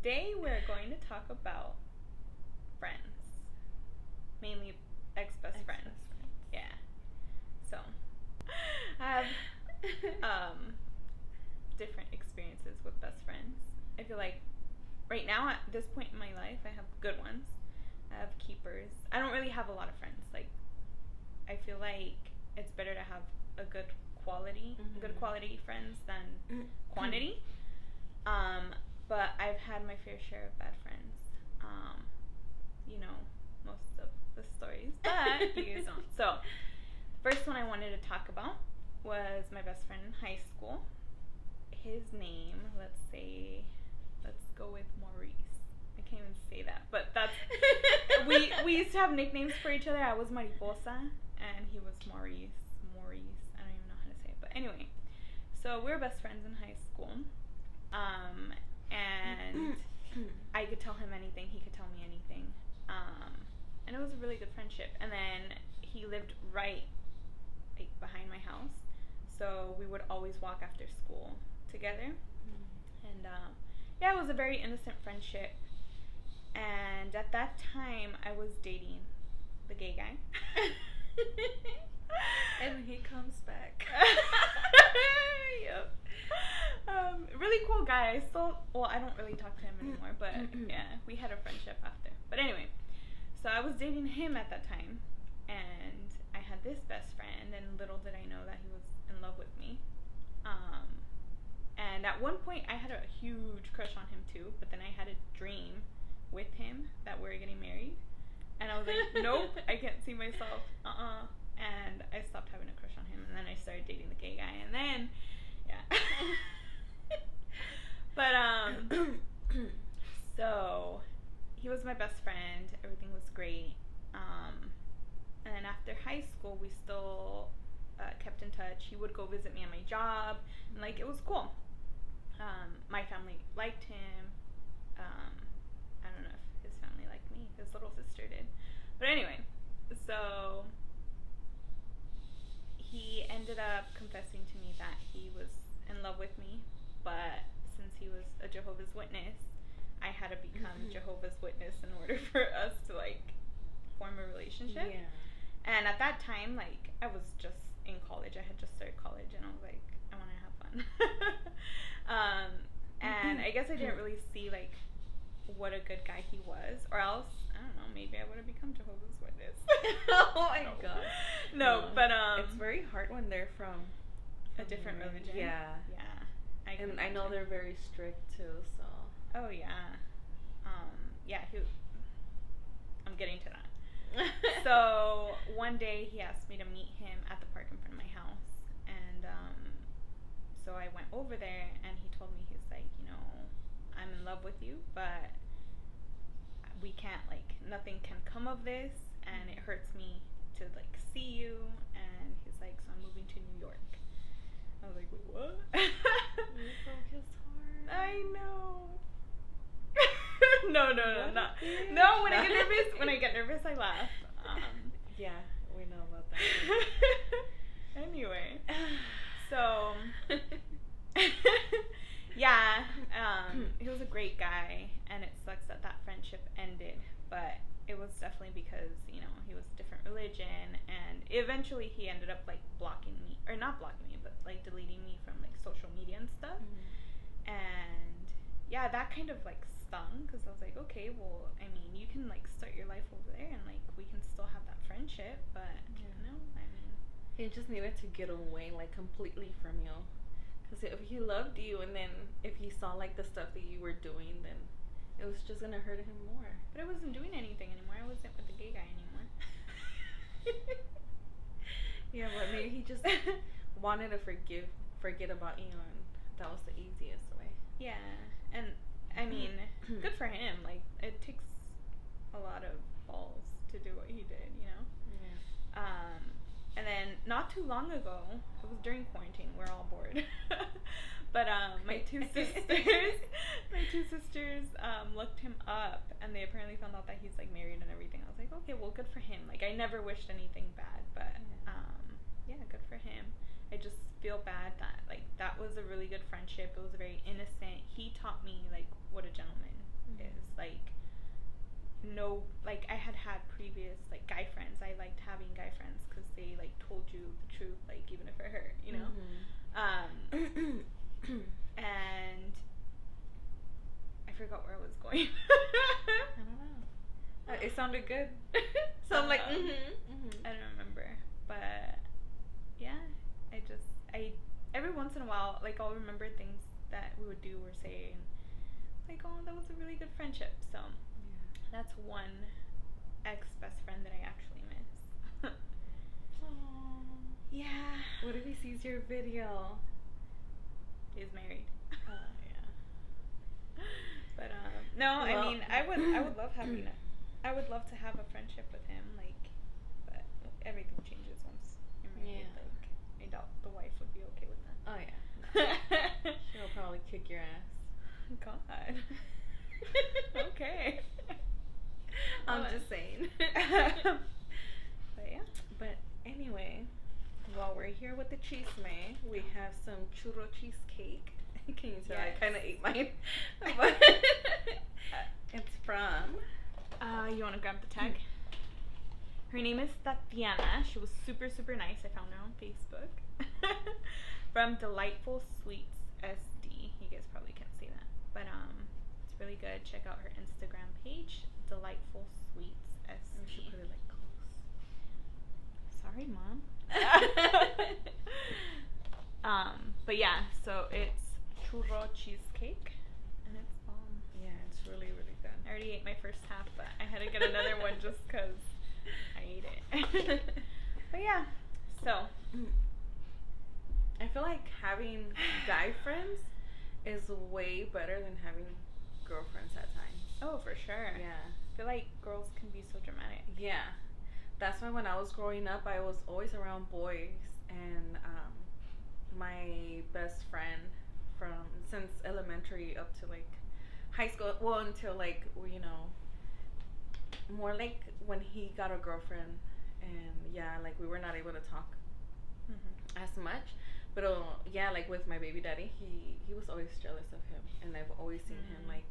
Today we're going to talk about friends, mainly ex-best friends. Yeah. So, I have different experiences with best friends. I feel like right now at this point in my life, I have good ones. I have keepers. I don't really have a lot of friends. Like, I feel like it's better to have a good quality friends than quantity. But I've had my fair share of bad friends. You know, most of the stories, but you guys don't. So, first one I wanted to talk about was my best friend in high school. His name, let's go with Maurice. I can't even say that, but that's we used to have nicknames for each other. I was Mariposa and he was Maurice. I don't even know how to say it, but anyway. So we were best friends in high school. And I could tell him anything, he could tell me anything. And it was a really good friendship. And then he lived right behind my house. So we would always walk after school together. And yeah, it was a very innocent friendship. And at that time, I was dating the gay guy. And he comes back. Yep. Really cool guy. I don't really talk to him anymore, but yeah, we had a friendship after. But anyway, so I was dating him at that time, and I had this best friend, and little did I know that he was in love with me. And at one point, I had a huge crush on him too, but then I had a dream with him that we were getting married, and I was like, nope, I can't see myself. And I stopped having a crush on him, and then I started dating the gay guy, and then, yeah. But, so, he was my best friend, everything was great, and then after high school, we still kept in touch. He would go visit me at my job, and, it was cool. My family liked him. I don't know if his family liked me. His little sister did. But anyway, so he ended up confessing to me that he was in love with me, but since he was a Jehovah's Witness, I had to become Jehovah's Witness in order for us to form a relationship. Yeah. And at that time, I was just in college. I had just started college, and I was like, I want to have fun. And I guess I didn't really see what a good guy he was, or else I don't know, maybe I would have become Jehovah's Witness. Oh my god. No, but it's very hard when they're from a different religion. Yeah. Yeah. And I know they're very strict too, so. Oh yeah. Yeah, I'm getting to that. So one day he asked me to meet him at the park in front of my house, and so I went over there, and he told me, he's like, I'm in love with you, but we can't, nothing can come of this, and it hurts me to see you. And he's like, so I'm moving to New York. I was like, wait, what? You broke his heart. I know. No, not. No, when I get nervous, I laugh. Yeah, we know about that. Anyway, so yeah, he was a great guy, and it sucks that friendship ended, but it was definitely because, he was a different religion, and eventually he ended up blocking me, or not blocking me, but deleting me from social media and stuff. And yeah, that kind of stung, because I was like, okay, well, I mean, you can start your life over there, and we can still have that friendship, but no, I mean, he just needed to get away completely from you, because if he loved you, and then if he saw the stuff that you were doing, then it was just gonna hurt him more. But I wasn't doing anything anymore. I wasn't with the gay guy anymore. Yeah, but maybe he just wanted to forget about you, and that was the easiest way. Yeah, and I mean, good for him. It takes a lot of balls to do what he did, Yeah. And then not too long ago, it was during quarantine. We're all bored. But my two sisters looked him up, and they apparently found out that he's married and everything. I was like, okay, well, good for him. I never wished anything bad, but yeah, good for him. I just feel bad that that was a really good friendship. It was very innocent. He taught me what a gentleman know, like, I had previous, like, guy friends. I liked having guy friends because they, like, told you the truth, like, even if it hurt, you know? And I forgot where I was going. I don't know. It sounded good. So I'm like, I don't remember. But, yeah, every once in a while, like, I'll remember things that we would do or say, and, like, oh, that was a really good friendship. So, that's one ex-best friend that I actually miss. Aww. Yeah. What if he sees your video? He's married. Yeah. But no, well, I mean, I would love having I would love to have a friendship with him, like, but everything changes once you're married. Yeah. Like, I doubt the wife would be okay with that. Oh yeah. She'll probably kick your ass. God. Okay. I'm just saying. But yeah. But anyway, while we're here with the chisme, we have some churro cheesecake. Can you tell? Yes. I kind of ate mine. But it's from... you want to grab the tag? Her name is Tatiana. She was super, super nice. I found her on Facebook. From Delightful Sweets SD. You guys probably can't see that. But it's really good. Check out her Instagram page, Delightful Sweets SD. We should put it like close. Sorry, Mom. But yeah, so it's churro cheesecake, and it's bomb. Yeah, it's really, really good. I already ate my first half, but I had to get another one just because I ate it. But yeah, so I feel like having guy friends is way better than having girlfriends at times. Oh, for sure. Yeah. I feel like girls can be so dramatic. Yeah. That's why when I was growing up, I was always around boys, and my best friend from since elementary up to like high school, well, until like, you know, more like when he got a girlfriend, and yeah, like we were not able to talk as much, but yeah, like with my baby daddy, he was always jealous of him, and I've always seen him like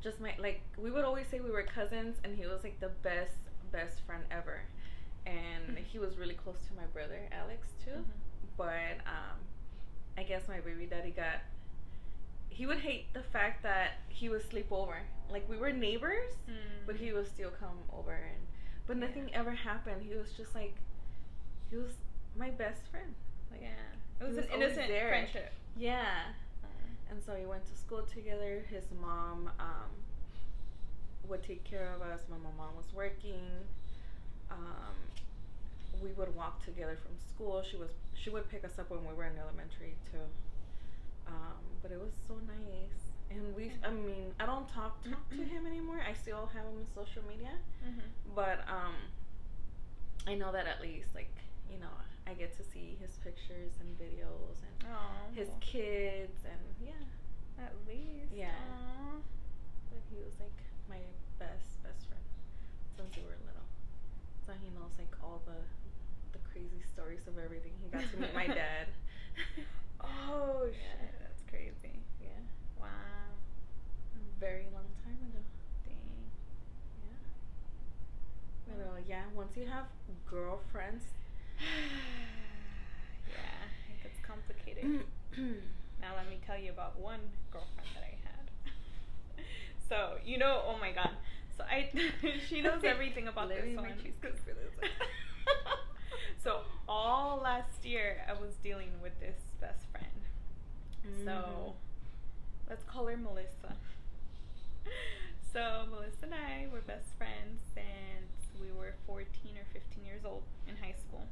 just we would always say we were cousins, and he was like the best friend ever, and he was really close to my brother Alex too. But I guess my baby daddy he would hate the fact that he would sleep over. Like, we were neighbors, but he would still come over, but nothing ever happened. He was just like, he was my best friend. Like, yeah, it was an innocent friendship. Yeah. And so we went to school together. His mom would take care of us when my mom was working. We would walk together from school. She would pick us up when we were in elementary too. But it was so nice. And I mean, I don't talk to him anymore. I still have him on social media. But I know that at least, like, you know, I get to see his pictures and videos and his kids, and yeah. At least. Yeah. Aww. But he was like my best friend since we were little. So he knows like all the crazy stories of everything. He got to meet my dad. Oh, shit. That's crazy. Yeah. Wow. A very long time ago. Dang. Yeah. But yeah, once you have girlfriends. Yeah, it gets complicated. Now let me tell you about one girlfriend that I had. So, you know, oh my god. So she knows everything about this one. For this one. So all last year I was dealing with this best friend. So let's call her Melissa. So Melissa and I were best friends since we were 14 or 15 years old in high school.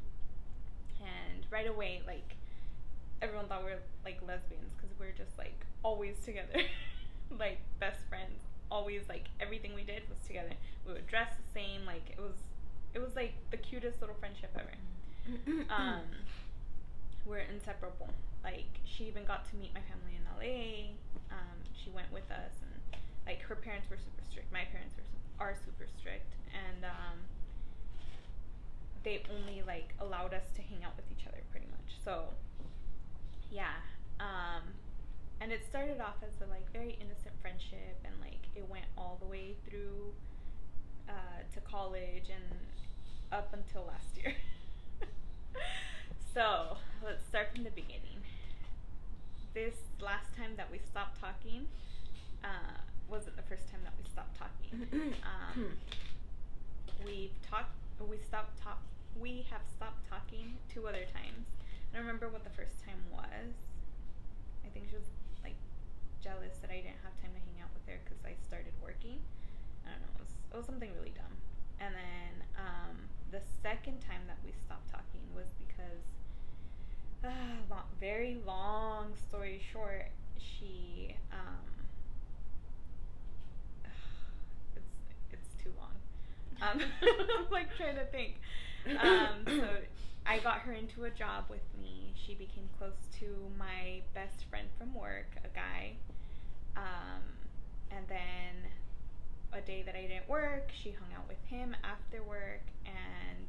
And right away, like, everyone thought we were like lesbians because we were just like always together. Like best friends. Always, like, everything we did was together. We would dress the same. Like, it was like the cutest little friendship ever. We're inseparable. Like, she even got to meet my family in LA. She went with us, and like her parents were super strict. My parents are super strict, and they only like allowed us to hang out with each other pretty much. So yeah. And it started off as a like very innocent friendship, and like it went all the way through to college and up until last year. So let's start from the beginning. This last time that we stopped talking wasn't the first time that we stopped talking. We have stopped talking 2 other times. I don't remember what the first time was. I think she was like jealous that I didn't have time to hang out with her because I started working. I don't know. It was something really dumb. And then the second time that we stopped talking was because, very long story short, she it's too long. I'm like trying to think. So I got her into a job with me. She became close to my best friend from work, a guy. And then a day that I didn't work, she hung out with him after work, and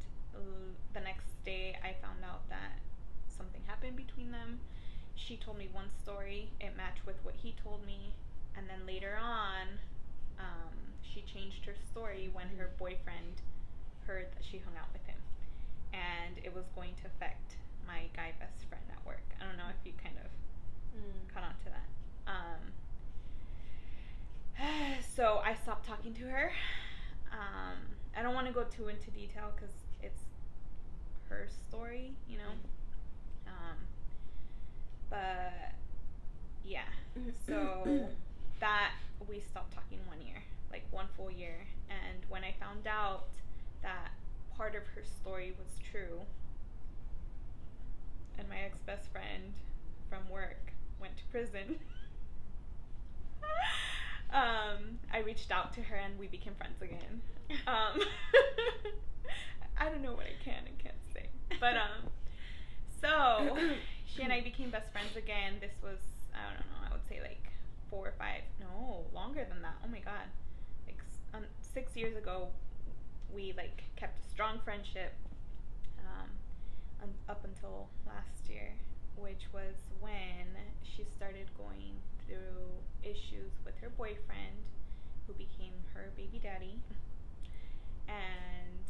the next day I found out that something happened between them. She told me one story, it matched with what he told me, and then later on, she changed her story when her boyfriend heard that she hung out with him, and it was going to affect my guy best friend at work. I don't know if you kind of caught on to that. So I stopped talking to her. I don't want to go too into detail because it's her story, you know. But yeah, so that we stopped talking 1 year, like 1 full year. And when I found out that part of her story was true, and my ex-best friend from work went to prison, I reached out to her and we became friends again. I don't know what I can and can't say, but so she and I became best friends again. This was, I don't know, I would say like 4 or 5, no, longer than that. Oh my god, like 6 years ago, we like kept a strong friendship up until last year, which was when she started going through issues with her boyfriend, who became her baby daddy. And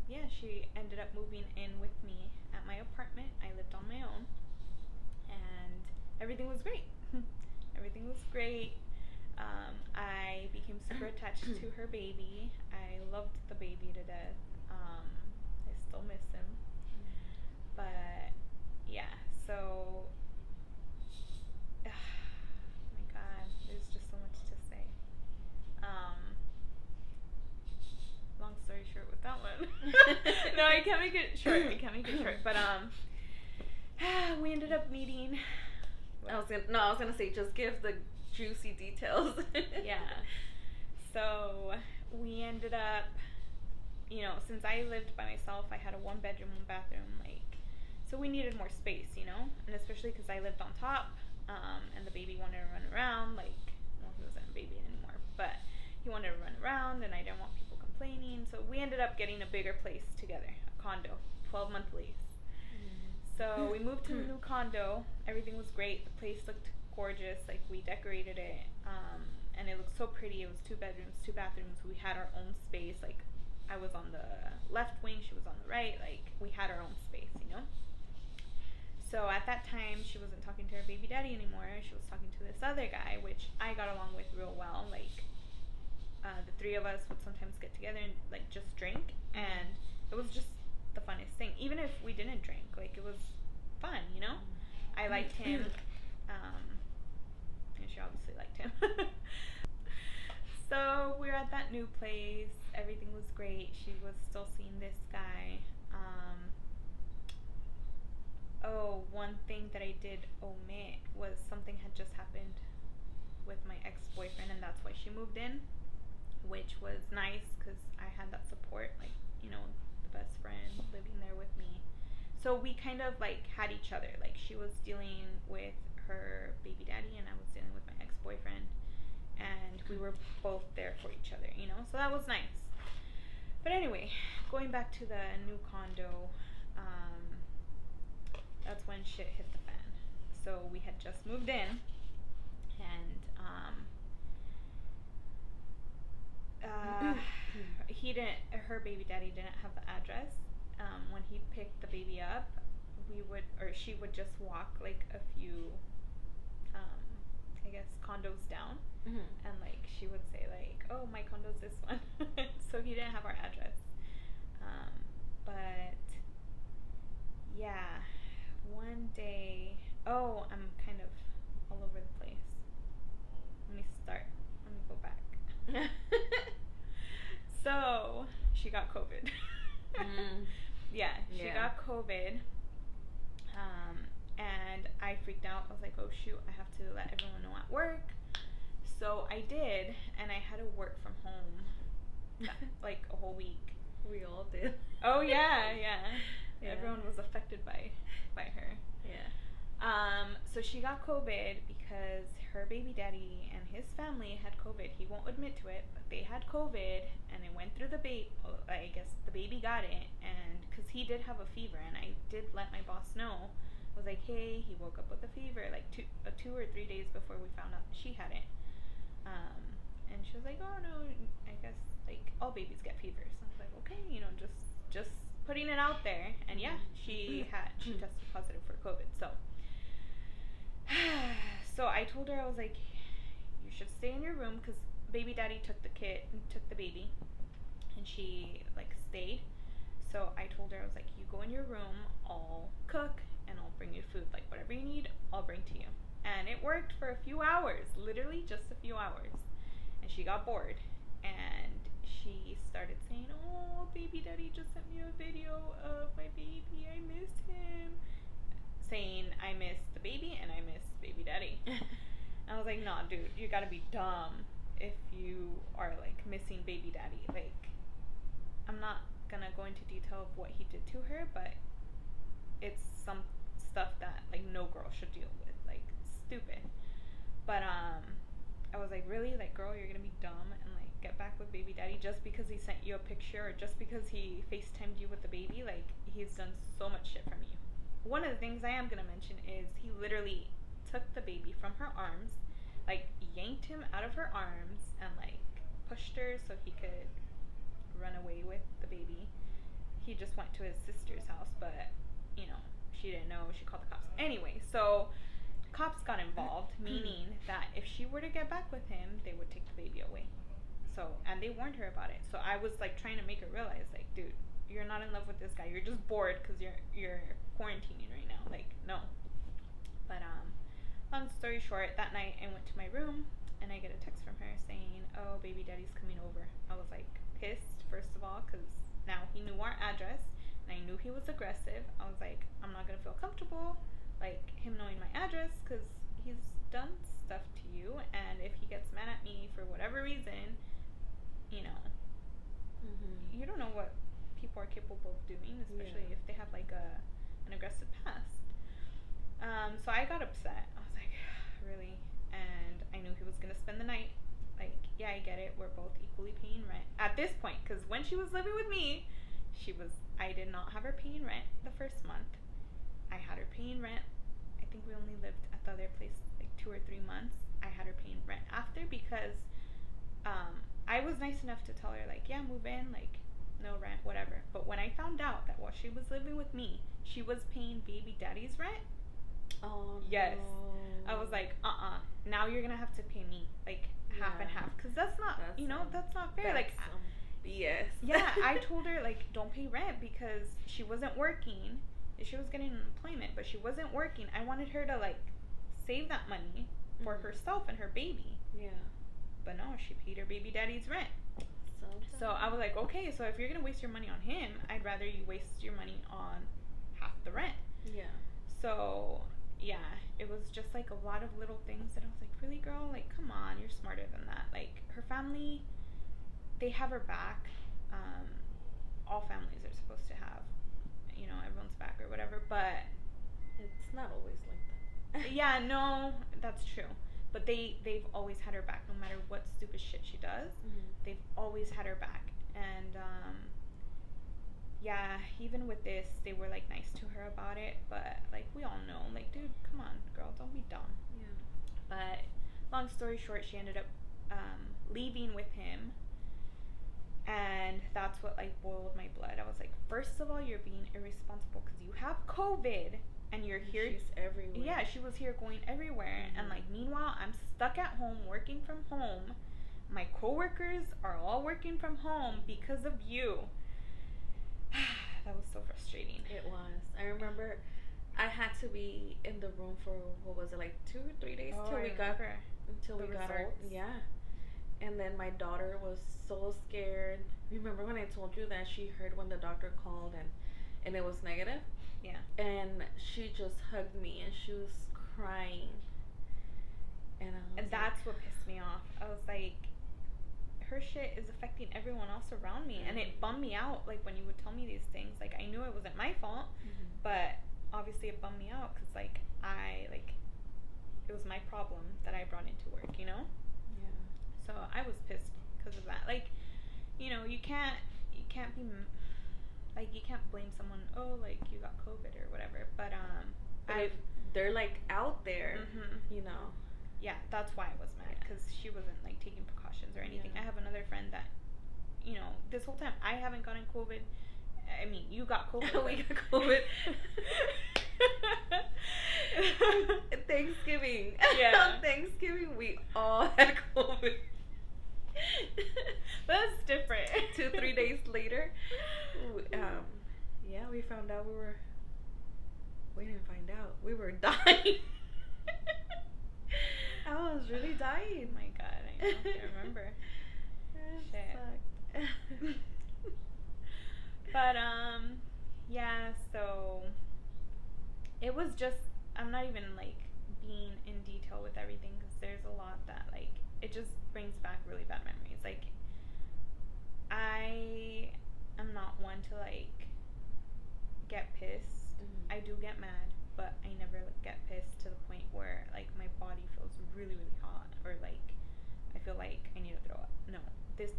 yeah, she ended up moving in with me at my apartment. I lived on my own, and everything was great. Everything was great. I became super attached to her baby. I loved the baby to death. I still miss him. But yeah, so my god, there's just so much to say. Long story short with that one. No, I can't make it short. But we ended up meeting. I was gonna say, just give the juicy details. Yeah. So we ended up, you know, since I lived by myself, I had a 1-bedroom, 1-bathroom, like, so we needed more space, you know, and especially because I lived on top, and the baby wanted to run around, like, well, he wasn't a baby anymore, but he wanted to run around, and I didn't want people complaining, so we ended up getting a bigger place together, a condo, 12-month lease. So we moved to the new condo. Everything was great. The place looked gorgeous. Like, we decorated it, and it looked so pretty. It was 2 bedrooms, 2 bathrooms. We had our own space. Like, I was on the left wing, she was on the right. Like, we had our own space, you know. So at that time, she wasn't talking to her baby daddy anymore. She was talking to this other guy, which I got along with real well. Like, the 3 of us would sometimes get together and like just drink, and it was just the funnest thing. Even if we didn't drink, like, it was fun, you know. I liked him, and she obviously liked him. So we were at that new place. Everything was great. She was still seeing this guy. One thing that I did omit was something had just happened with my ex-boyfriend, and that's why she moved in, which was nice because I had that support, like, you know, the best friend living there with me. So we kind of like had each other. Like, she was dealing with her baby daddy and I was dealing with my ex-boyfriend, and we were both there for each other, you know. So that was nice. But anyway, going back to the new condo, that's when shit hit the fan. So we had just moved in, and her baby daddy didn't have the address. When he picked the baby up, she would just walk like a few, I guess, condos down, and like she would say like, oh, my condo's this one. So he didn't have our address. But yeah, one day, I'm kind of all over the place. Let me go back. So she got COVID. Yeah, she got COVID. And I freaked out. I was like, oh shoot, I have to let everyone know at work. So I did, and I had to work from home like a whole week. We all did. Oh yeah. Everyone was affected by her. Yeah. So she got COVID because her baby daddy and his family had COVID. He won't admit to it, but they had COVID, and it went through the baby. I guess the baby got it, and because he did have a fever, and I did let my boss know. I was like, hey, he woke up with a fever, like 2 or 3 days before we found out she had it. And she was like, oh no, I guess like all babies get fevers. I was like, okay, just putting it out there. And yeah, she tested positive for COVID. So I told her, I was like, you should stay in your room, because baby daddy took the baby, and she like stayed. So I told her, I was like, you go in your room, I'll cook, and I'll bring you food, like whatever you need, I'll bring to you. And it worked for a few hours, literally just a few hours. And she got bored, and she started saying, oh, baby daddy just sent me a video of my baby, I miss him. Saying I miss the baby and I miss baby daddy. I was like, nah, dude, you gotta be dumb if you are like missing baby daddy. Like, I'm not gonna go into detail of what he did to her, but it's some stuff that like no girl should deal with, like stupid. But I was like, really, like, girl, you're gonna be dumb and like get back with baby daddy just because he sent you a picture or just because he FaceTimed you with the baby? Like, he's done so much shit from you. One of the things I am gonna mention is he literally took the baby from her arms, like yanked him out of her arms and like pushed her so he could run away with the baby. He just went to his sister's house, but she didn't know. She called the cops. Anyway, so cops got involved, meaning that if she were to get back with him, they would take the baby away. So, and they warned her about it. So I was like trying to make her realize, like, dude, you're not in love with this guy. You're just bored because you're quarantining right now. Like, no. But long story short, that night I went to my room and I get a text from her saying, oh, baby daddy's coming over. I was like pissed, first of all, because now he knew our address and I knew he was aggressive. I was like, I'm not gonna feel comfortable like him knowing my address, because he's done stuff to you, and if he gets mad at me for whatever reason, you don't know what people are capable of doing, especially if they have like an aggressive past. So I got upset. I was like, really? And I knew he was gonna spend the night. Like, yeah, I get it, we're both equally paying rent at this point, because when she was living with me, I did not have her paying rent the first month. I had her paying rent. I think we only lived at the other place like 2 or 3 months. I had her paying rent after, because I was nice enough to tell her, like, yeah, move in, like, no rent, whatever. But when I found out that while she was living with me, she was paying baby daddy's rent. Oh, yes. No. I was like, now you're gonna have to pay me like half and half, because that's not that's not fair. Like, BS. Yeah, I told her, like, don't pay rent, because she wasn't working. She was getting unemployment, but she wasn't working. I wanted her to like save that money for herself and her baby. Yeah. But no, she paid her baby daddy's rent. So I was like, okay, so if you're gonna waste your money on him, I'd rather you waste your money on half the rent. Yeah. So yeah, it was just like a lot of little things that I was like, really, girl? Like, come on, you're smarter than that. Like, her family, they have her back. All families are supposed to have, everyone's back or whatever, but it's not always like that. Yeah, no, that's true. But they've always had her back, no matter what stupid shit she does. They've always had her back. And yeah, even with this, they were like nice to her about it, but like, we all know, like, dude, come on, girl, don't be dumb. Yeah. But long story short, she ended up leaving with him. And that's what like boiled my blood. I was like, first of all, you're being irresponsible because you have COVID and you're here. She's everywhere. Yeah, she was here going everywhere. Mm-hmm. And like, meanwhile, I'm stuck at home working from home. My coworkers are all working from home because of you. That was so frustrating. It was. I remember I had to be in the room for, what was it, like 2 or 3 days Until we got our, yeah. And then my daughter was so scared. Remember when I told you that she heard when the doctor called and it was negative? Yeah. And she just hugged me and she was crying. And that's what pissed me off. I was like, her shit is affecting everyone else around me. And it bummed me out, like, when you would tell me these things. Like, I knew it wasn't my fault, but obviously it bummed me out because, like, it was my problem that I brought into work, you know? Yeah. So I was pissed because of that. Like, you know, you can't be, like, you can't blame someone, oh, like, you got COVID or whatever. But, they're, like, out there, you know. Yeah, that's why I was mad, because she wasn't, like, taking precautions or anything. I have another friend that, you know, this whole time, I haven't gotten COVID. I mean, you got COVID. We got COVID. Thanksgiving. Yeah. Thanksgiving, we all had COVID. That's different. 2-3 days later, yeah, we found out we didn't find out. We were dying. I was really dying. Oh my god, I know. I remember. Shit. But, yeah, so it was just, I'm not even, like, being in detail with everything because there's a lot that, like, it just brings back really bad memories. Like, I am not one to, like, get pissed. I do get mad, but I never get pissed to the point where, like, my body feels really, really hot or, like, I feel like I need to throw up. No.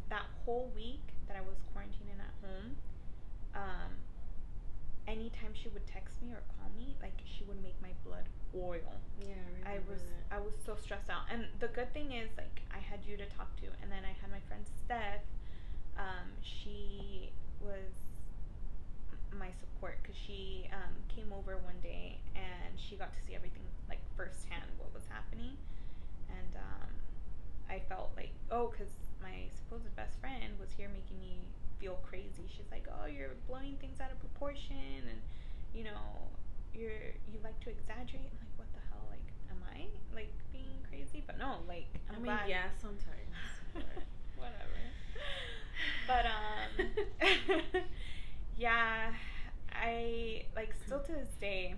That whole week that I was quarantining at home, anytime she would text me or call me, like, she would make my blood boil. Yeah, I was so stressed out. And the good thing is, like, I had you to talk to, and then I had my friend Steph. She was my support because she came over one day and she got to see everything, like, firsthand what was happening. And I felt like, oh, because my supposed best friend was here making me feel crazy. She's like, oh, you're blowing things out of proportion, and you know, you like to exaggerate. I'm like, what the hell? Like, am I, like, being crazy? But no, like, I mean, yeah, sometimes. Whatever. But yeah, I, like, still to this day,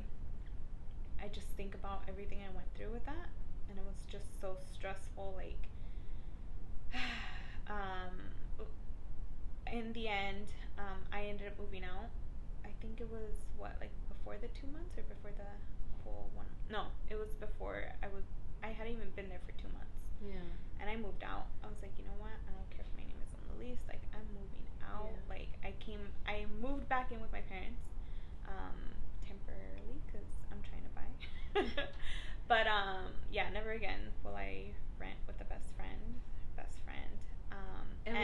I just think about everything I went through with that, and it was just so stressful. Like, in the end, I ended up moving out. I think it was, what, like, before the 2 months or before the whole one? No, it was before. I hadn't even been there for 2 months. Yeah. And I moved out. I was like, you know what? I don't care if my name is on the lease. Like, I'm moving out. Yeah. Like, I moved back in with my parents, temporarily, because I'm trying to buy. But, yeah, never again will I rent with a best friend. And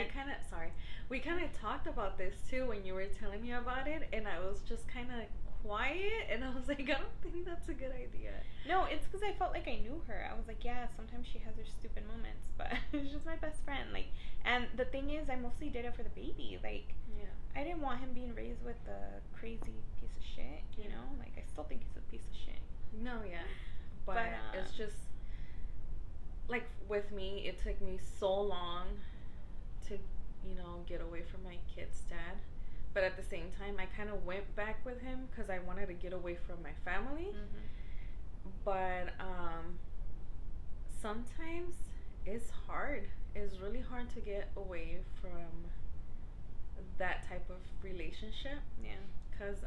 we kind of talked about this too when you were telling me about it, and I was just kind of quiet, and I was like, I don't think that's a good idea. No, it's because I felt like I knew her. I was like, yeah, sometimes she has her stupid moments, but she's just my best friend. Like, and the thing is, I mostly did it for the baby. Like, yeah, I didn't want him being raised with a crazy piece of shit, you know? Like, I still think he's a piece of shit. No, yeah. But it's just, like, with me, it took me so long to, you know, get away from my kid's dad. But at the same time, I kind of went back with him because I wanted to get away from my family. But sometimes it's hard. It's really hard to get away from that type of relationship. Yeah. Because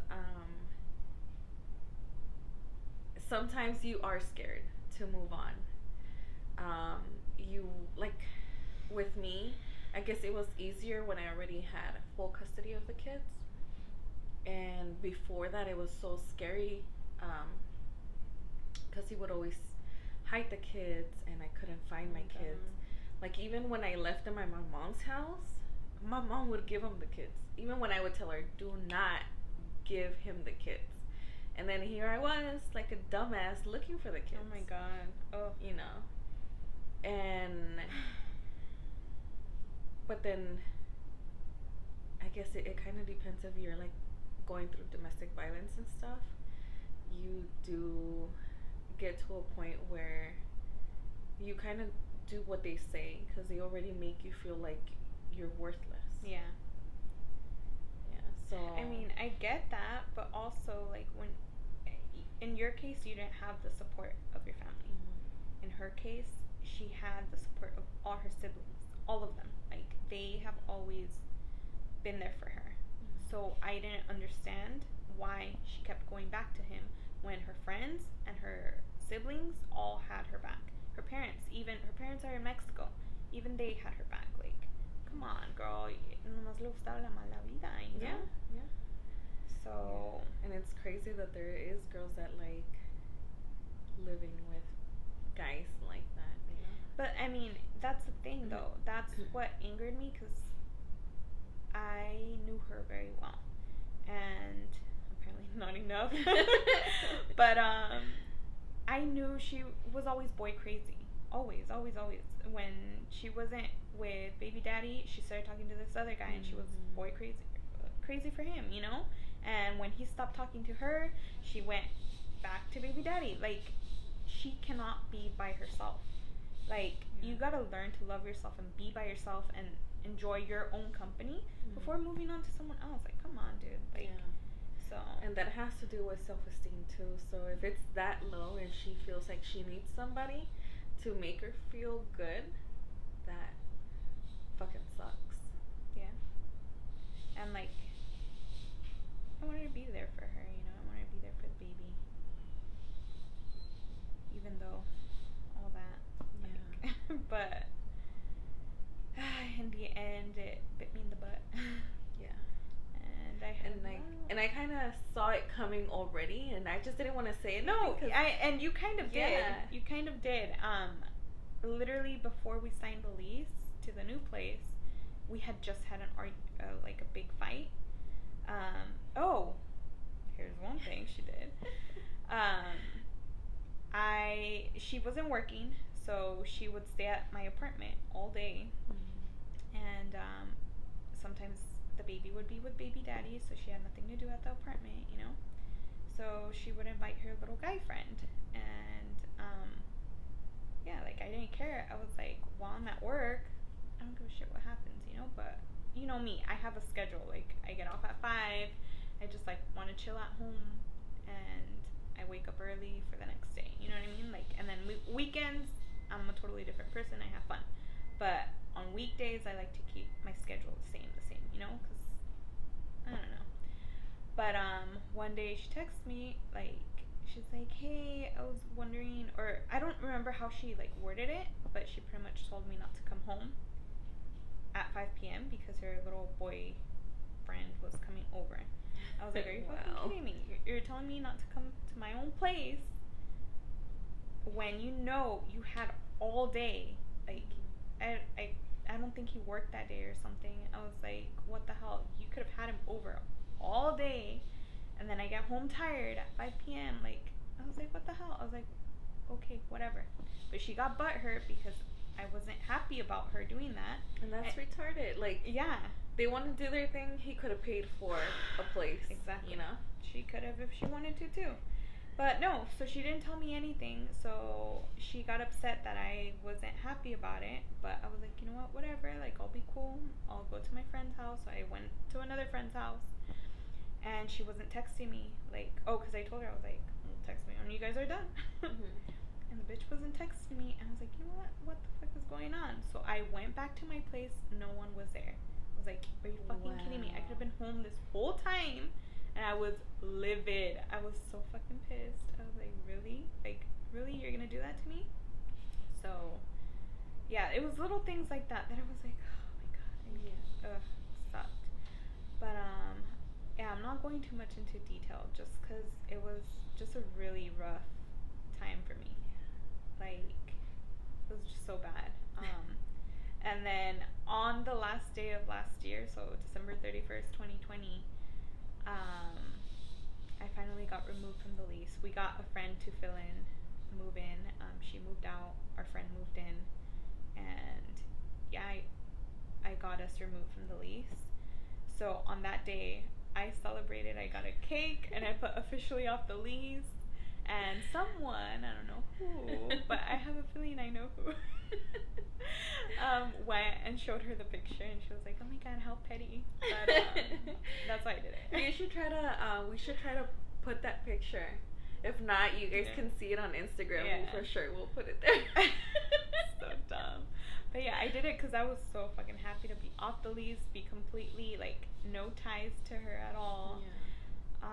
sometimes you are scared to move on. You, like, with me, I guess it was easier when I already had full custody of the kids. And before that, it was so scary because he would always hide the kids and I couldn't find my kids. Like, even when I left them at my mom's house, my mom would give him the kids. Even when I would tell her, do not give him the kids. And then here I was, like a dumbass, looking for the kids. Oh my god. Oh. You know. And, but then, I guess it kind of depends if you're like going through domestic violence and stuff. You do get to a point where you kind of do what they say because they already make you feel like you're worthless. Yeah. Yeah. So I mean, I get that, but also like when, in your case, you didn't have the support of your family. Mm-hmm. In her case, she had the support of all her siblings, all of them. Like they have always been there for her. Mm-hmm. So I didn't understand why she kept going back to him when her friends and her siblings all had her back. Her parents are in Mexico. Even they had her back. Like, come on, girl. Nomás le gustaba la mala vida, you know? Yeah. So. Yeah. And it's crazy that there is girls that like living with guys like that, you know? But I mean, that's the thing, though. That's what angered me because I knew her very well, and apparently not enough. But I knew she was always boy crazy. Always. When she wasn't with baby daddy, she started talking to this other guy, and she was boy crazy for him, you know? And when he stopped talking to her, she went back to baby daddy. Like, she cannot be by herself. Like, you gotta learn to love yourself and be by yourself and enjoy your own company before moving on to someone else. Like, come on, dude. Like, so. And that has to do with self-esteem too. So if it's that low and she feels like she needs somebody to make her feel good, that fucking sucks. Yeah. And like, I wanted to be there for her, you know. I wanted to be there for the baby, even though all that. Yeah. Like, but in the end, it bit me in the butt. Yeah. And I had and I kind of saw it coming already, and I just didn't want to say it. No, and you kind of did. You kind of did. Literally before we signed the lease to the new place, we had just had like a big fight. Oh, here's one thing she did. She wasn't working, so she would stay at my apartment all day, and sometimes the baby would be with baby daddy, so she had nothing to do at the apartment, you know. So she would invite her little guy friend, and yeah, like I didn't care. I was like, while I'm at work, I don't give a shit what happens, you know. But you know me, I have a schedule. Like I get off at 5. I just like want to chill at home, and I wake up early for the next day. You know what I mean? Like, and then weekends, I'm a totally different person. I have fun, but on weekdays, I like to keep my schedule the same, you know, because I don't know. But one day she texts me, like, she's like, hey, I was wondering, or I don't remember how she like worded it, but she pretty much told me not to come home at 5 p.m. because her little boy friend was coming over. I was like, are you fucking kidding me? You're telling me not to come to my own place when you know you had all day. Like, I don't think he worked that day or something. I was like, what the hell? You could have had him over all day, and then I get home tired at 5 p.m. Like, I was like, what the hell? I was like, okay, whatever. But she got butthurt because I wasn't happy about her doing that. And that's retarded. Like, yeah. They want to do their thing. He could have paid for a place. Exactly. You know? She could have if she wanted to, too. But no, so she didn't tell me anything, so she got upset that I wasn't happy about it, but I was like, you know what, whatever, like, I'll be cool, I'll go to my friend's house. So I went to another friend's house, and she wasn't texting me, like, because I told her, I was like, text me when you guys are done. And the bitch wasn't texting me, and I was like, you know what the fuck is going on? So I went back to my place, no one was there. I was like, are you fucking kidding me? I could have been home this whole time. And I was livid. I was so fucking pissed. I was like, really? Like, really? You're gonna do that to me? So, yeah, it was little things like that I was like, oh my god. Sucked. But, yeah, I'm not going too much into detail just because it was just a really rough time for me. Like, it was just so bad. And then on the last day of last year, so December 31st, 2020, I finally got removed from the lease. We got a friend to move in. She moved out. Our friend moved in, and yeah, I got us removed from the lease. So on that day, I celebrated. I got a cake, and I put officially off the lease. And someone, I don't know who, but I have a feeling I know who, went and showed her the picture, and she was like, "Oh my god, how petty!" But that's why I did it. You should try to. We should try to put that picture. If not, you guys can see it on Instagram. Yeah. For sure, we'll put it there. So dumb. But yeah, I did it because I was so fucking happy to be off the lease, be completely like no ties to her at all. Yeah.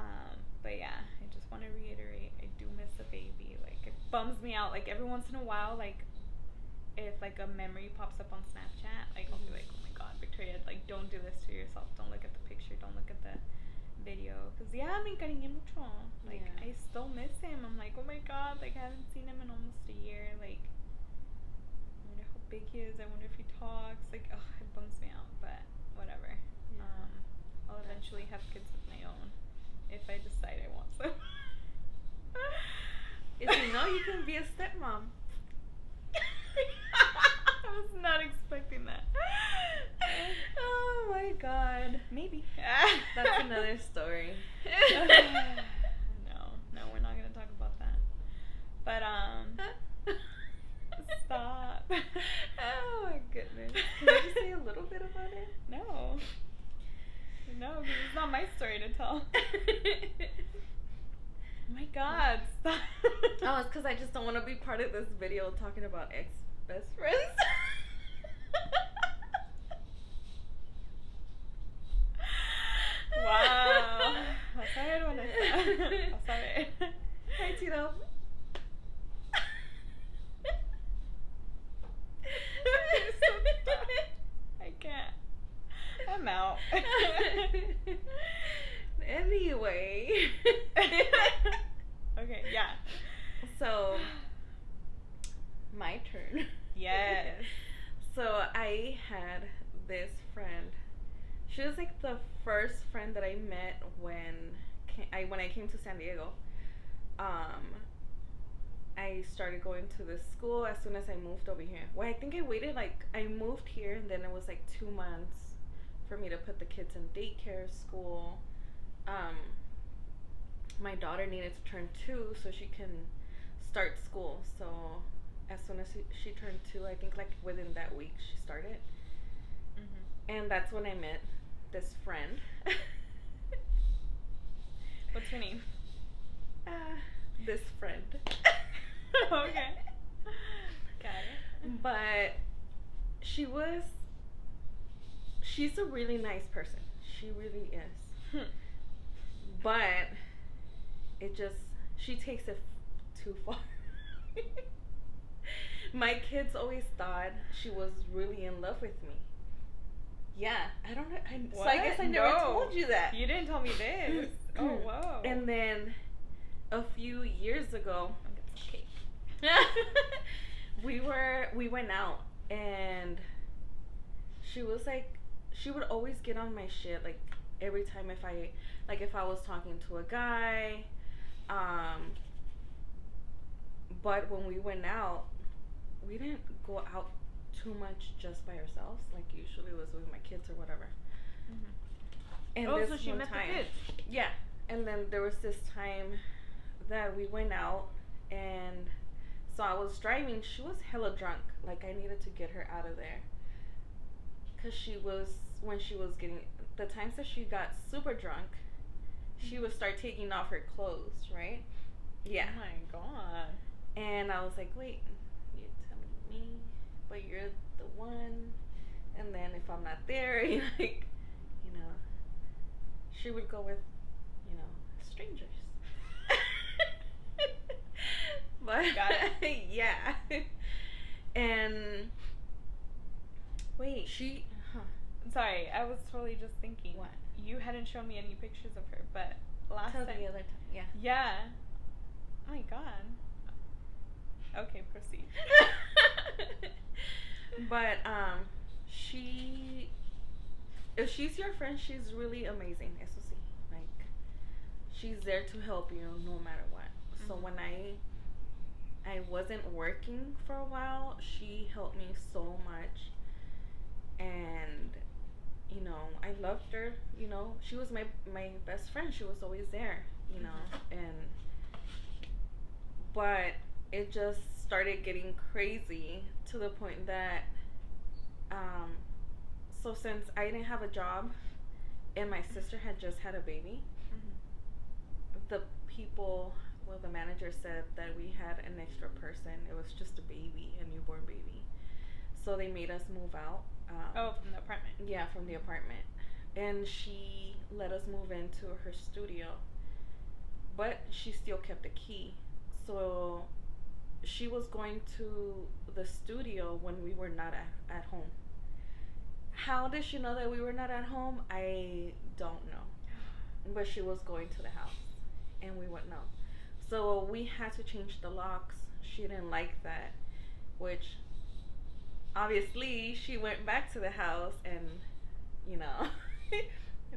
But yeah, I just want to reiterate, I do miss the baby. Like, it bums me out. Like, every once in a while, like, if like a memory pops up on Snapchat, like I'll be like, oh my god, Victoria, like, don't do this to yourself. Don't look at the picture. Don't look at the video. Cause yeah, me encariñé mucho. Like, I still miss him. I'm like, oh my god, like I haven't seen him in almost a year. Like, I wonder how big he is. I wonder if he talks. Like, ugh, it bums me out. But whatever. Yeah. I'll eventually have kids of my own if I decide I want some. If you know, you can be a stepmom. I was not expecting that. Oh my god. Maybe. That's another story. No, we're not gonna talk about that. But stop. Oh my goodness. Can I just say a little bit about it? No, because it's not my story to tell. Oh my god, stop. Oh, it's because I just don't want to be part of this video talking about ex-best friends. Wow. Vas a ver, Vanessa. Vas a ver. Hi, Tito. I can't. I'm out. Anyway. Okay, yeah. So, my turn. Yes. So, I had this friend. She was like the first friend that I met when I came to San Diego. I started going to this school as soon as I moved over here. Well, I think I waited I moved here and then it was like 2 months for me to put the kids in daycare school. My daughter needed to turn 2 so she can start school. So as soon as she turned 2, I think like within that week she started. Mm-hmm. And that's when I met this friend. What's her name? This friend. Okay. Got it. But she's a really nice person. She really is. But she takes it too far. My kids always thought she was really in love with me. Yeah, I don't know. So I guess I never told you that. You didn't tell me this. Oh, whoa. And then a few years ago, we went out, and she was like, she would always get on my shit, like every time if I was talking to a guy, but when we went out, we didn't go out too much just by ourselves, like usually it was with my kids or whatever. Mm-hmm. And so she met the kids. Yeah. And then there was this time that we went out, and so I was driving. She was hella drunk. Like, I needed to get her out of there. Because when she was getting, the times that she got super drunk, she would start taking off her clothes, right? Yeah. Oh my god. And I was like, wait, you're telling me, but you're the one. And then if I'm not there, like, she would go with, strangers. But yeah. And wait, sorry, I was totally just thinking. What? You hadn't shown me any pictures of her, but last time. The other time, yeah. Yeah. Oh my god. Okay, proceed. But she, if she's your friend, she's really amazing. Eso sí, like she's there to help you no matter what. So Mhm. when I wasn't working for a while, she helped me so much, and you know, I loved her. You know, she was my best friend. She was always there. You know, Mhm. and but it just started getting crazy to the point that um so since I didn't have a job and my sister had just had a baby, Mhm. the people, well, the manager said that we had an extra person. It was just a baby, a newborn baby. So they made us move out. Oh, from the apartment. Yeah, from the apartment. And she let us move into her studio. But she still kept the key. So she was going to the studio when we were not at home. How did she know that we were not at home? I don't know. But she was going to the house, and we wouldn't know. So we had to change the locks. She didn't like that, which obviously she went back to the house and, you know,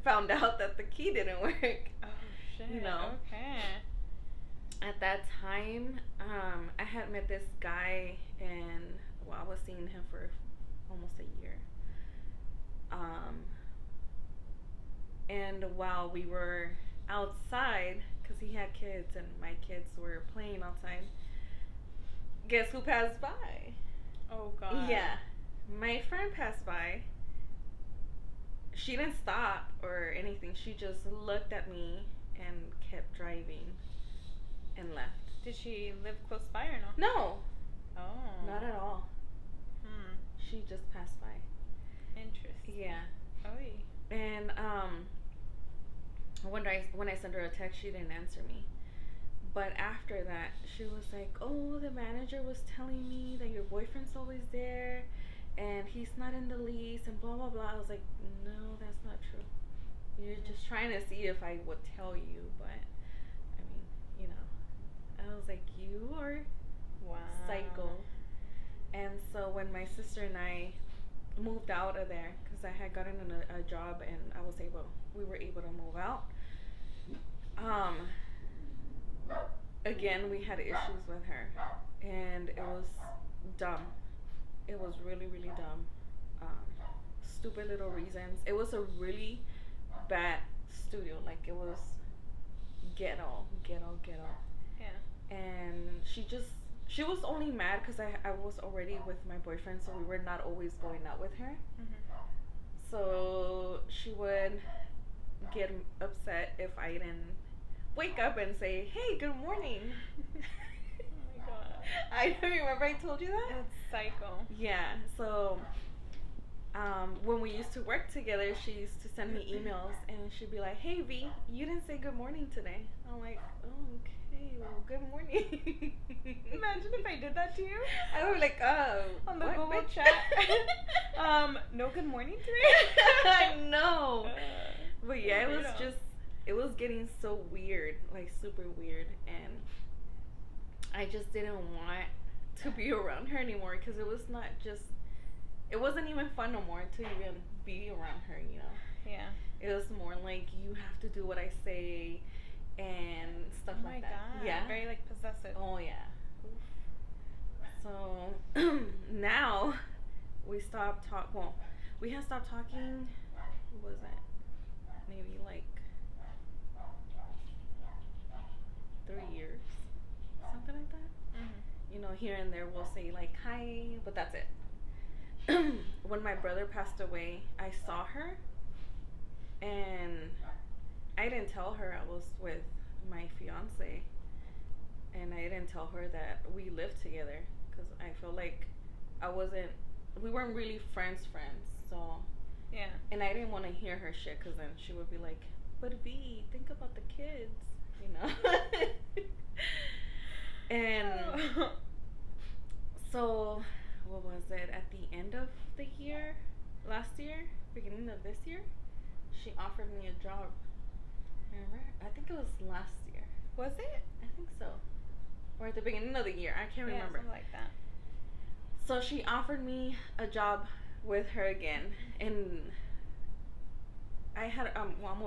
found out that the key didn't work. Oh shit. You know. Okay. At that time, I had met this guy, and well, I was seeing him for almost a year. And while we were outside, because he had kids and my kids were playing outside, guess who passed by? Oh god. Yeah, my friend passed by. She didn't stop or anything. She just looked at me and kept driving and left. Did she live close by or no? No, Oh. not at all. Hmm. She just passed by. Interesting. Yeah. Oy. And when I sent her a text, she didn't answer me. But after that, she was like, "Oh, the manager was telling me that your boyfriend's always there, and he's not in the lease, and blah blah blah." I was like, "No, that's not true. You're just trying to see if I would tell you, but I mean, you know." I was like, "You are Wow. psycho." And so when my sister and I moved out of there, because I had gotten a job and we were able to move out. Again, we had issues with her, and it was dumb. It was really, really dumb. Stupid little reasons. It was a really bad studio. Like, it was ghetto. Yeah. And she was only mad because I was already with my boyfriend, so we were not always going out with her. Mhm. So she would get upset if I didn't wake up and say, "Hey, good morning." Oh my god. I remember I told you that? That's psycho. Yeah, so when we used to work together, she used to send me emails and she'd be like, "Hey V, you didn't say good morning today." I'm like, "Oh, okay, well, good morning." Imagine if I did that to you. I would be like, "Oh, On the what, Google bitch?" chat. No good morning today? I know. But yeah, Weirdo. it was getting so weird, like super weird, and I just didn't want to be around her anymore because it wasn't even fun no more to even be around her, you know. Yeah. It was more like you have to do what I say and stuff Oh like my that. god. Yeah. Very like possessive. Oh yeah. So now we stopped talk. Well, we had stopped talking. What was that? Maybe like 3 years, something like that. Mhm. You know, here and there we'll say like hi, but that's it. When my brother passed away, I saw her, and I didn't tell her I was with my fiance, and I didn't tell her that we lived together because I felt like we weren't really friends, so. Yeah. And I didn't want to hear her shit because then she would be like, "But V, think about the kids," you know. And so, what was it? At the end of the year, last year, beginning of this year, she offered me a job. Remember? I think it was last year. Was it? I think so. Or at the beginning of the year. I can't remember. Something like that. So she offered me a job with her again, and I had well,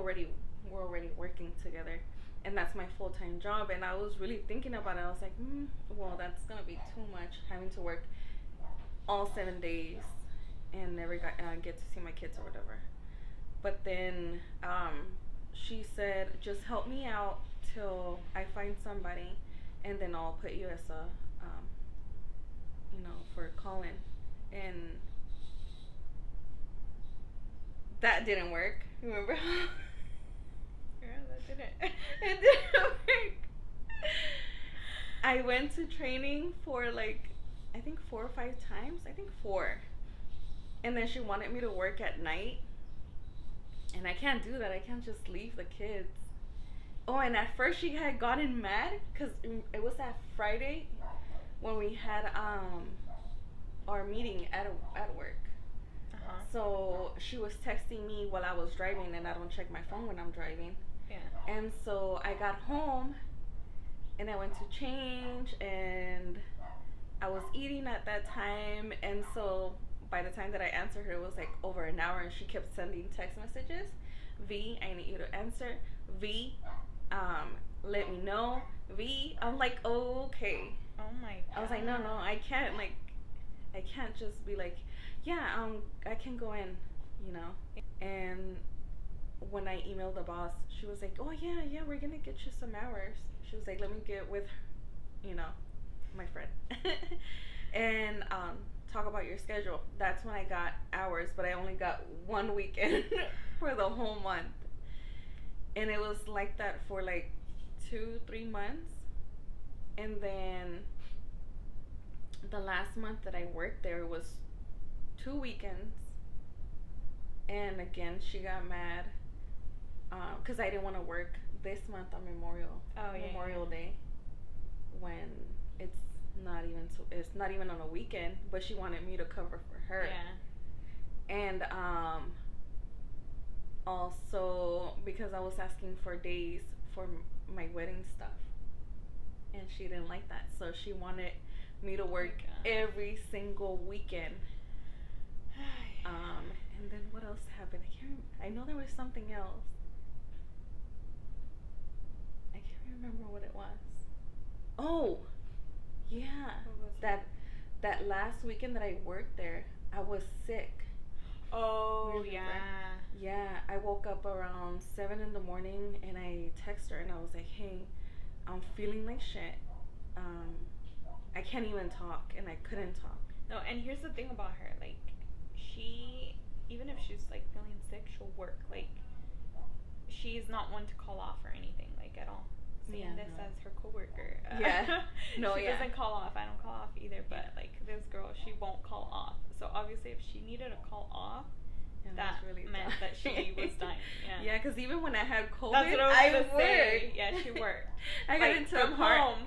we're already working together, and that's my full time job. And I was really thinking about it. I was like, well, that's gonna be too much having to work all 7 days and never get to see my kids or whatever. But then she said, just help me out till I find somebody, and then I'll put you as a, for call in. And that didn't work. Remember? Yeah, that didn't. It didn't work. I went to training for like, I think 4 or 5 times. I think 4. And then she wanted me to work at night. And I can't do that. I can't just leave the kids. Oh, and at first she had gotten mad because it was that Friday when we had our meeting at work. Uh-huh. So she was texting me while I was driving, and I don't check my phone when I'm driving. Yeah. And so I got home, and I went to change, and I was eating at that time, and so by the time that I answered her, it was like over an hour, and she kept sending text messages. V, I need you to answer. V, let me know. V, I'm like, oh, okay. Oh my god. I was like, no, I can't, like, I can't just be like, yeah, I can go in, And when I emailed the boss, she was like, oh yeah, we're gonna get you some hours. She was like, let me get with, my friend, and talk about your schedule. That's when I got hours, but I only got 1 weekend for the whole month. And it was like that for like 2-3 months. And then the last month that I worked there was 2 weekends. And again, she got mad because I didn't want to work this month on Memorial Day, when it's not even on a weekend, but she wanted me to cover for her. Yeah. And also because I was asking for days for my wedding stuff, and she didn't like that, so she wanted me to work every single weekend. And then what else happened? I know there was something else. I can't remember what it was. Oh, yeah. That last weekend that I worked there, I was sick. Oh, Remember? yeah. Yeah, I woke up around 7 in the morning, and I texted her, and I was like, hey, I'm feeling like shit. I can't even talk, and I couldn't talk. No, and here's the thing about her, like, she, even if she's like feeling sick, she'll work. Like, she's not one to call off or anything, like, at all. Saying this as her coworker. She doesn't call off. I don't call off either, but like, this girl, she won't call off. So obviously, if she needed to call off, that really meant that she was dying. Yeah, because even when I had COVID, that's what I was gonna say. Yeah, she worked. I got into a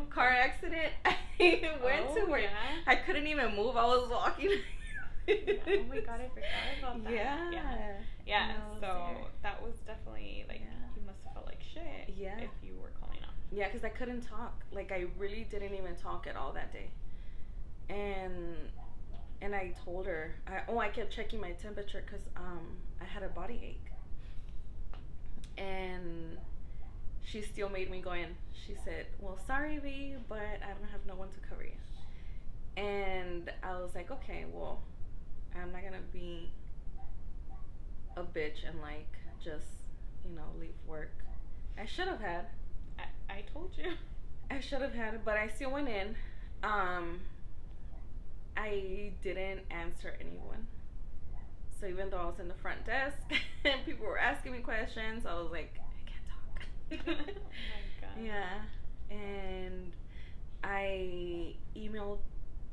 car accident. I went to work. Yeah. I couldn't even move. I was walking. Oh my god, I forgot about that. Yeah. No, so that was definitely like, you must have felt like shit. Yeah. If you were calling off. Yeah, because I couldn't talk. Like, I really didn't even talk at all that day. And I told her, I kept checking my temperature because I had a body ache. And she still made me go in. She said, well, sorry, V, but I don't have no one to cover you. And I was like, okay, well, I'm not going to be a bitch and, like, just, leave work. I should have had. I told you. I should have had, but I still went in. I didn't answer anyone. So even though I was in the front desk and people were asking me questions, I was like, I can't talk. Oh my god. Yeah. And I emailed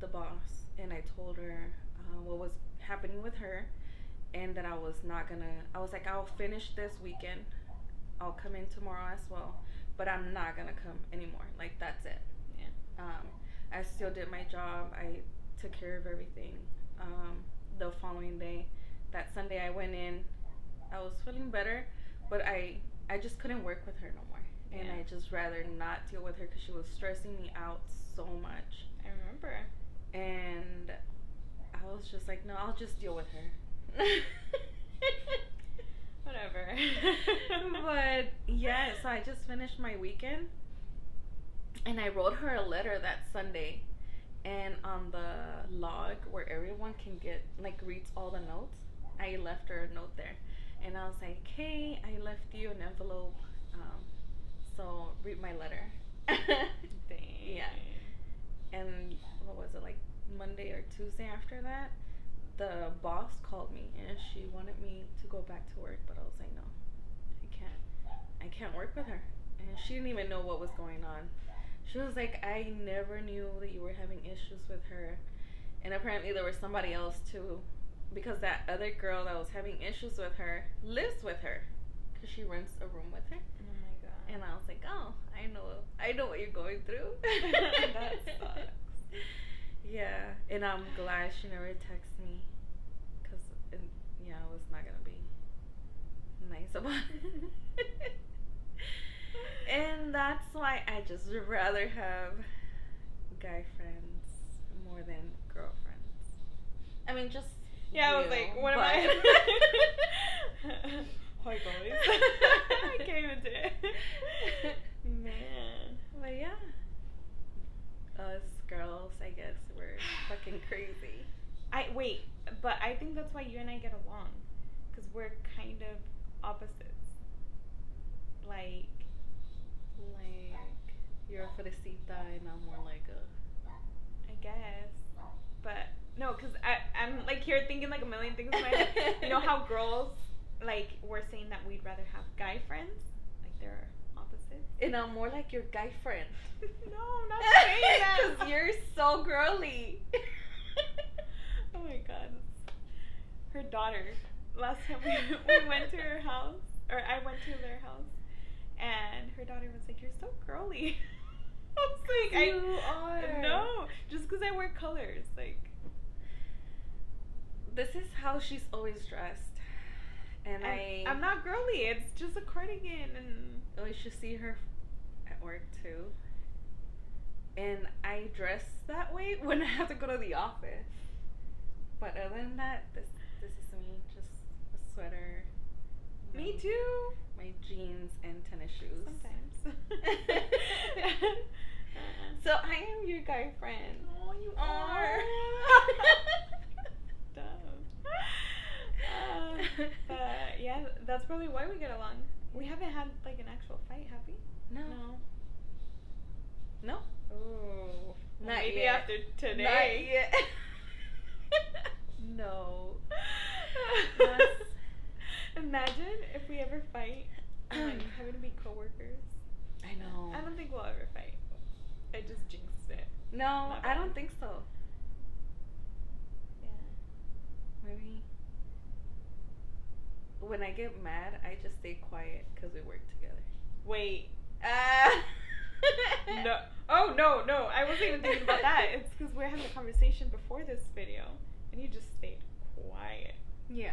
the boss and I told her what was happening with her, and that I was like, I'll finish this weekend. I'll come in tomorrow as well, but I'm not gonna come anymore. Like, that's it. Yeah. I still did my job. I took care of everything. The following day, that Sunday, I went in. I was feeling better, but I just couldn't work with her no more. And I just rather not deal with her because she was stressing me out so much. I remember. And I was just like, no, I'll just deal with her. Whatever. But yeah, so I just finished my weekend, and I wrote her a letter that Sunday, and on the log where everyone can get like reads all the notes, I left her a note there, and I was like, hey, I left you an envelope, so read my letter. Dang. Yeah. And what was it, like Monday or Tuesday after that, the boss called me and she wanted me to go back to work, but I was like, no, I can't work with her. And she didn't even know what was going on. She was like, I never knew that you were having issues with her. And apparently there was somebody else too, because that other girl that was having issues with her lives with her, because she rents a room with her. Oh my god. And I was like, oh, I know what you're going through. That sucks. Yeah, and I'm glad she never texted me, because yeah, I was not gonna be nice about it. And that's why I just rather have guy friends more than girlfriends. I mean, just yeah, I was like, what am I? Hi guys. I came into it. Man. But yeah, us girls, I guess, we're fucking crazy. But I think that's why you and I get along, because we're kind of opposites. Like you're a fresita and I'm more like a, I guess, but no, because I'm like here thinking like a million things in my head. You know how girls like were saying that we'd rather have guy friends, like they're opposites. and I'm more like your guy friend. No, I'm not saying that. Because you're so girly. Oh my god. Her daughter. Last time we went to her house, or I went to their house, and her daughter was like, "You're so girly." I was like, You are. No, just because I wear colors, like. This is how she's always dressed, and I'm not girly. It's just a cardigan and. Oh, you should see her at work too. And I dress that way when I have to go to the office. But other than that, this is me, just a sweater. Me too. My jeans and tennis shoes. Sometimes. So I am your guy friend. Oh, you are. Dumb. But yeah, that's probably why we get along. We haven't had like an actual fight, have we? No. No. Oh. Not Maybe yet. after today. Not yet. No. Imagine if we ever fight and like having to be coworkers. I know. I don't think we'll ever fight. I just jinxed it. No, I don't think so. Yeah. Maybe. When I get mad, I just stay quiet because we work together. Wait. No. Oh, no. I wasn't even thinking about that. It's because we're having a conversation before this video, and you just stayed quiet. Yeah.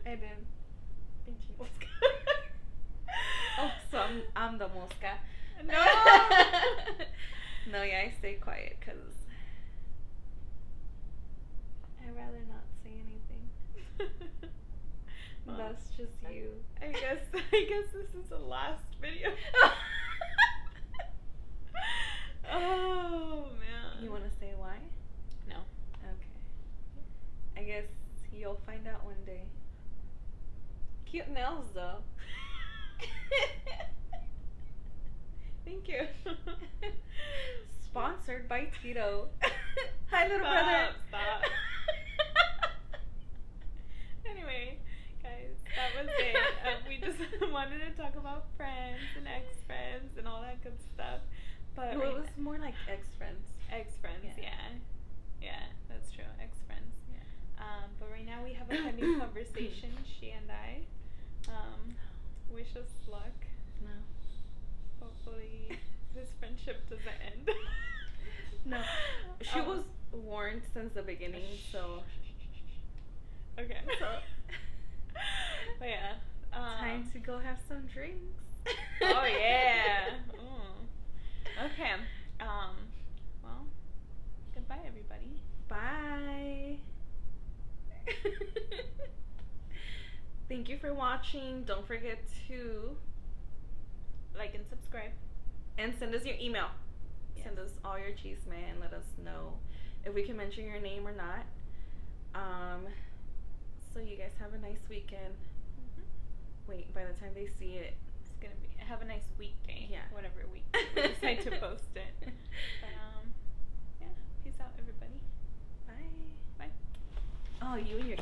I did. Pinche mosca. Oh, so I'm the mosca. No. No, yeah, I stay quiet because I'd rather not say anything. Well, that's just you. I guess this is the last video. Oh man. You want to say why? No. Okay. I guess you'll find out one day. Cute nails though. Thank you. Sponsored by Tito. Hi, little Stop, brother. Stop. Anyway, guys, that was it. We just wanted to talk about friends and ex-friends and all that good stuff. But No, it was more like ex-friends. Ex-friends, Yeah. yeah, that's true. Ex-friends. Yeah. But right now we have a pending conversation. She and I. Wish us luck. No. Hopefully, this friendship doesn't end. No. She was warned since the beginning, so. Okay. So. But yeah. Time to go have some drinks. Oh yeah. Okay. Well, goodbye everybody. Thank you for watching. Don't forget to like and subscribe. And send us your email. Yes. Send us all your chisme and let us know if we can mention your name or not. So you guys have a nice weekend. Wait, by the time they see it, it's gonna be have a nice weekday. Yeah. Whatever week we decide to post it. But yeah, peace out, everybody. Bye. Bye. Oh, you and your